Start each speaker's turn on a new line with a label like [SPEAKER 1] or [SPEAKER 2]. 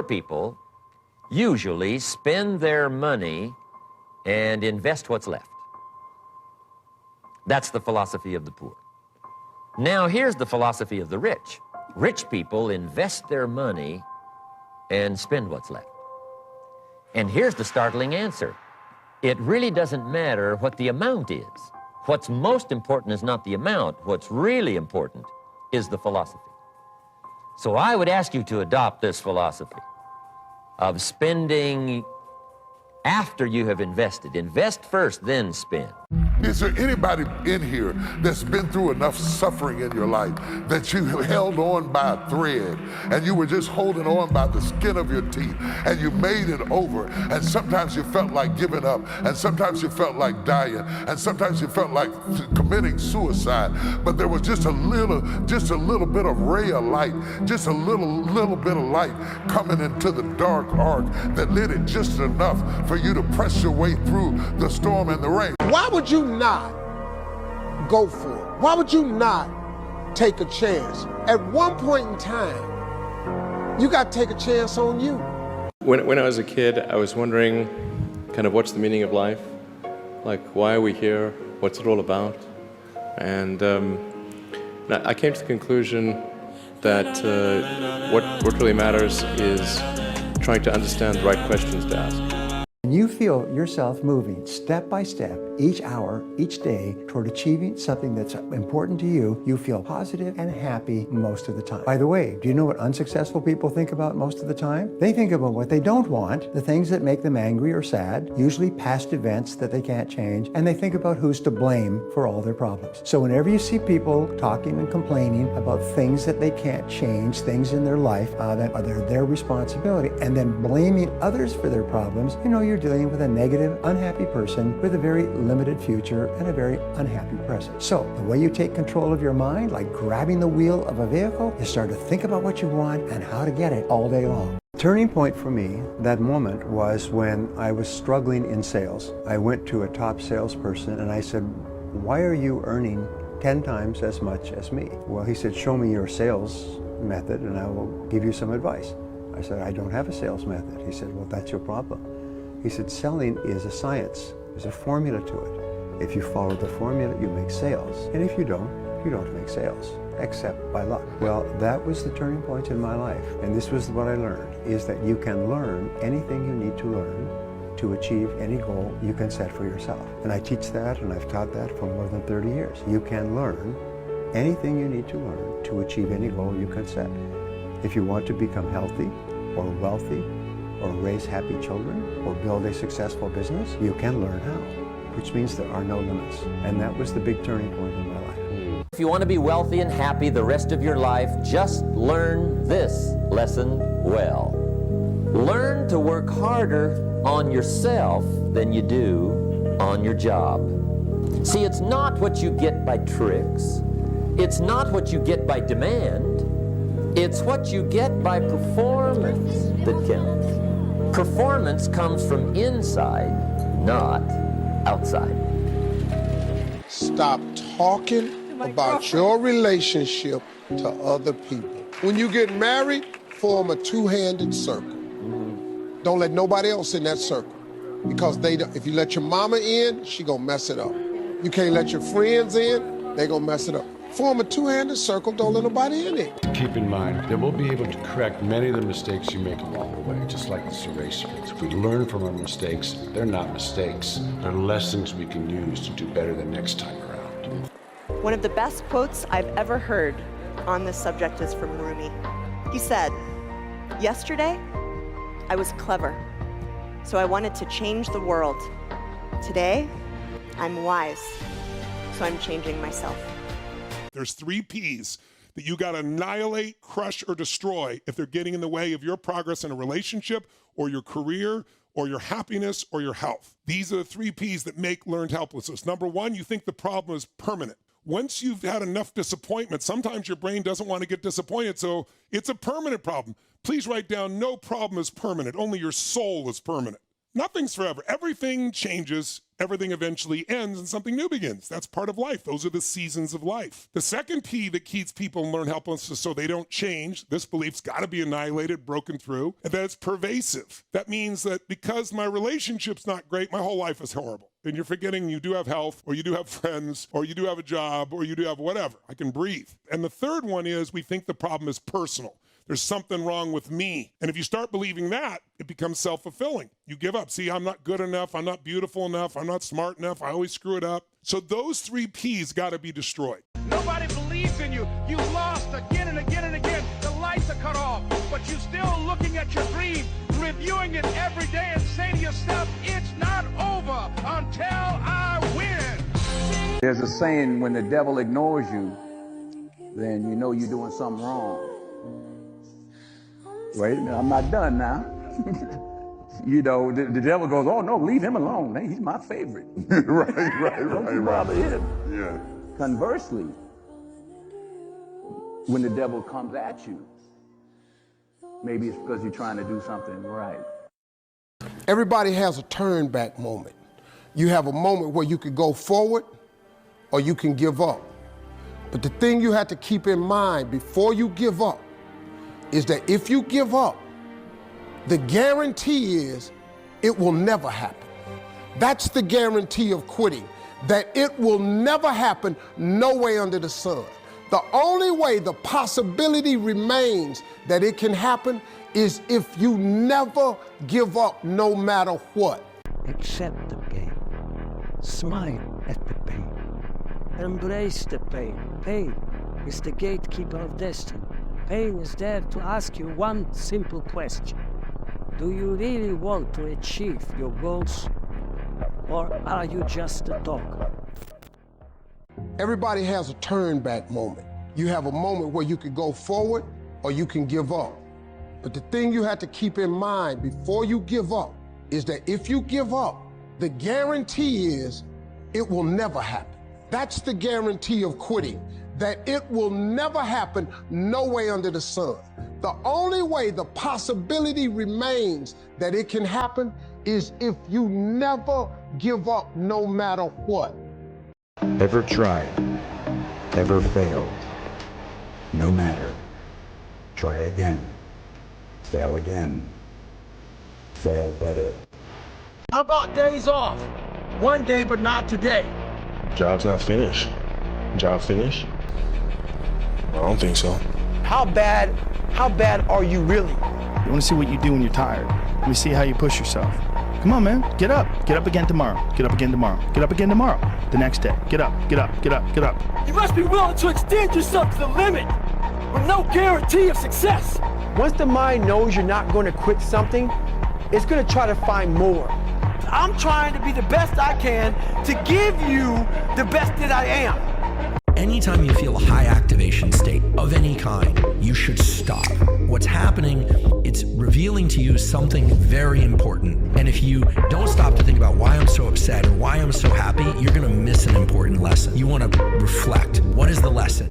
[SPEAKER 1] Poor people usually spend their money and invest what's left. That's the philosophy of the poor. Now, here's the philosophy of the rich. Rich people invest their money and spend what's left. And here's the startling answer. It really doesn't matter what the amount is. What's most important is not the amount. What's really important is the philosophy. So I would ask you to adopt this philosophy of spending after you have invested. Invest first, then spend.
[SPEAKER 2] Is there anybody in here that's been through enough suffering in your life that you held on by a thread and you were just holding on by the skin of your teeth and you made it over, and sometimes you felt like giving up, and sometimes you felt like dying, and sometimes you felt like committing suicide, but there was just a little bit of ray of light, just a little bit of light coming into the dark ark that lit it just enough for you to press your way through the storm and the rain.
[SPEAKER 3] Why would you not go for it? Why would you not take a chance? At one point in time, you got to take a chance on you.
[SPEAKER 4] When I was a kid, I was wondering kind of what's the meaning of life? Like, why are we here? What's it all about? And I came to the conclusion that what really matters is trying to understand the right questions to ask.
[SPEAKER 5] When you feel yourself moving step by step, each hour, each day, toward achieving something that's important to you, you feel positive and happy most of the time. By the way, do you know what unsuccessful people think about most of the time? They think about what they don't want, the things that make them angry or sad, usually past events that they can't change, and they think about who's to blame for all their problems. So whenever you see people talking and complaining about things that they can't change, things in their life that are their responsibility, and then blaming others for their problems, you know you're dealing with a negative, unhappy person with a very limited future and a very unhappy present. So the way you take control of your mind, like grabbing the wheel of a vehicle, is start to think about what you want and how to get it all day long. Turning point for me, that moment, was when I was struggling in sales. I went to a top salesperson and I said, "Why are you earning 10 times as much as me?" Well, he said, "Show me your sales method and I will give you some advice." I said, "I don't have a sales method." He said, "Well, that's your problem." He said, "Selling is a science. There's a formula to it. If you follow the formula, you make sales. And if you don't make sales, except by luck." Well, that was the turning point in my life. And this was what I learned, is that you can learn anything you need to learn to achieve any goal you can set for yourself. And I teach that, and I've taught that for more than 30 years. You can learn anything you need to learn to achieve any goal you can set. If you want to become healthy or wealthy, or raise happy children, or build a successful business, you can learn how, which means there are no limits. And that was the big turning point in my life.
[SPEAKER 1] If you want to be wealthy and happy the rest of your life, just learn this lesson well. Learn to work harder on yourself than you do on your job. See, it's not what you get by tricks. It's not what you get by demand. It's what you get by performance that counts. Performance comes from inside, not outside.
[SPEAKER 3] Stop talking about your relationship to other people. When you get married, form a two-handed circle. Don't let nobody else in that circle, because if you let your mama in, she gonna mess it up. You can't let your friends in, they gonna mess it up. Form a two-handed circle, don't let nobody in it.
[SPEAKER 6] Keep in mind that we'll be able to correct many of the mistakes you make along the way, just like this eraser. If we learn from our mistakes, they're not mistakes. They're lessons we can use to do better the next time around.
[SPEAKER 7] One of the best quotes I've ever heard on this subject is from Rumi. He said, "Yesterday, I was clever, so I wanted to change the world. Today, I'm wise, so I'm changing myself."
[SPEAKER 8] There's 3 P's that you got to annihilate, crush, or destroy if they're getting in the way of your progress in a relationship or your career or your happiness or your health. These are the 3 P's that make learned helplessness. Number 1, you think the problem is permanent. Once you've had enough disappointment, sometimes your brain doesn't want to get disappointed, so it's a permanent problem. Please write down, no problem is permanent. Only your soul is permanent. Nothing's forever. Everything changes. Everything eventually ends and something new begins. That's part of life. Those are the seasons of life. The second P that keeps people in learned helplessness so they don't change, this belief's got to be annihilated, broken through, and that it's pervasive. That means that because my relationship's not great, my whole life is horrible. And you're forgetting you do have health, or you do have friends, or you do have a job, or you do have whatever. I can breathe. And the third one is we think the problem is personal. There's something wrong with me. And if you start believing that, it becomes self-fulfilling. You give up. See, I'm not good enough. I'm not beautiful enough. I'm not smart enough. I always screw it up. So those 3 Ps got to be destroyed.
[SPEAKER 9] Nobody believes in you. You've lost again and again and again. The lights are cut off, but you're still looking at your dream, reviewing it every day and saying to yourself, it's not over until I win.
[SPEAKER 10] There's a saying, when the devil ignores you, then you know you're doing something wrong. Wait a minute, I'm not done now. You know, the devil goes, oh no, leave him alone. Hey, he's my favorite. Don't bother him.
[SPEAKER 2] Yeah.
[SPEAKER 10] Conversely, when the devil comes at you, maybe it's because you're trying to do something right.
[SPEAKER 3] Everybody has a turn back moment. You have a moment where you could go forward or you can give up. But the thing you have to keep in mind before you give up is that if you give up, the guarantee is it will never happen. That's the guarantee of quitting, that it will never happen no way under the sun. The only way the possibility remains that it can happen is if you never give up no matter what.
[SPEAKER 11] Accept the pain. Smile at the pain. Embrace the pain. Pain is the gatekeeper of destiny. Pain is there to ask you one simple question. Do you really want to achieve your goals, or are you just a talker?
[SPEAKER 3] Everybody has a turn back moment. You have a moment where you could go forward or you can give up. But the thing you have to keep in mind before you give up is that if you give up, the guarantee is it will never happen. That's the guarantee of quitting, that it will never happen no way under the sun. The only way the possibility remains that it can happen is if you never give up no matter what.
[SPEAKER 12] Ever tried, ever failed, no matter. Try again, fail again, fail better.
[SPEAKER 11] How about days off? One day, but not today.
[SPEAKER 13] Job's not finished. Job finished? I don't think so.
[SPEAKER 14] How bad are you really?
[SPEAKER 15] You want to see what you do when you're tired. Let me see how you push yourself. Come on, man. Get up. Get up again tomorrow. Get up again tomorrow. Get up again tomorrow. The next day. Get up. Get up. Get up. Get up.
[SPEAKER 11] You must be willing to extend yourself to the limit with no guarantee of success.
[SPEAKER 14] Once the mind knows you're not going to quit something, it's going to try to find more.
[SPEAKER 11] I'm trying to be the best I can to give you the best that I am.
[SPEAKER 16] Anytime you feel a high activation state of any kind, you should stop. What's happening, it's revealing to you something very important. And if you don't stop to think about why I'm so upset or why I'm so happy, you're going to miss an important lesson. You want to reflect. What is the lesson?